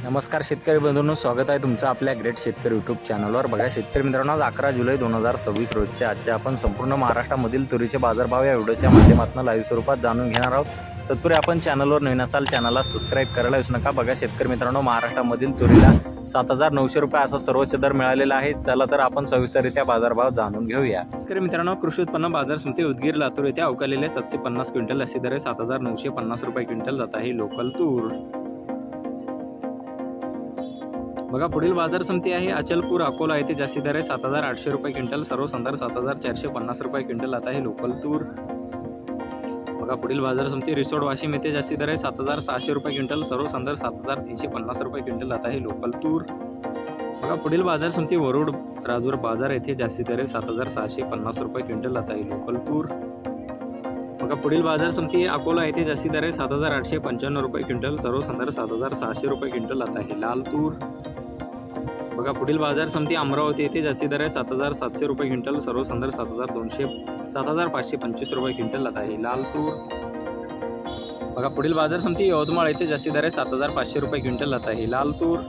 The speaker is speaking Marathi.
नमस्कार शेतकरी बंधूंनो, स्वागत आहे तुमचं आपल्या ग्रेट शेतकरी यूट्यूब चॅनलवर। बघा शेतकरी मित्रांनो, आज 11 जुलै 2026 रोजचे आजचे आपण संपूर्ण महाराष्ट्रामधील तुरीचे बाजारभाव या व्हिडिओच्या माध्यमातून लाईव्ह स्वरूपात जाणून घेणार आहोत। तत्पूर्वी आपण चॅनलवर नवीन असाल चॅनलला सबस्क्राईब करायला विसरू नका। बघा शेतकरी मित्रांनो, महाराष्ट्रामधील तुरीला 7,900 रुपये असा सर्वोच्च दर मिळालेला आहे। चला तर आपण सविस्तररित्या बाजारभाव जाणून घेऊया। शेतकरी मित्रांनो, कृषी उत्पन्न बाजार समिती उदगीर लातूर येथे अवकालेले 750 क्विंटल अशी दर 7,950 रुपये क्विंटल जात आहे लोकल तूर। बघा पुढील बाजार समिती आहे अचलपूर अकोला येथे जास्ती दर आहे 7,800 रुपये क्विंटल, सर्वसाधारण 7,450 रुपये क्विंटल जात आहे लोकल तूर। बघा पुढील बाजार समिती रिसोड वाशिम येथे जास्ती दर आहे 7,600 रुपये क्विंटल, सर्वसाधारण 7,350 रुपये क्विंटल जात आहे लोकल तूर। बघा पुढील बाजार समिती वरुड राजूर बाजार येथे जास्ती दर आहे 7,650 रुपये क्विंटल जात आहे लोकल तूर। बघा पुढील बाजार समिती अकोला येथे जास्ती दर आहे 7,895 रुपये क्विंटल, सर्वसाधारण 7,600 रुपये क्विंटल जात आहे लाल तूर। बघा पुढील बाजार समिती अमरावती येथे जास्ती दर आहे 7,700 रुपये क्विंटल, सर्वसाधारण 7,525 रुपये क्विंटल जात आहे लाल तूर। बघा पुढील बाजार समिती यवतमाळ येथे जास्ती दर आहे 7,500 रुपये क्विंटल जात आहे लाल तूर।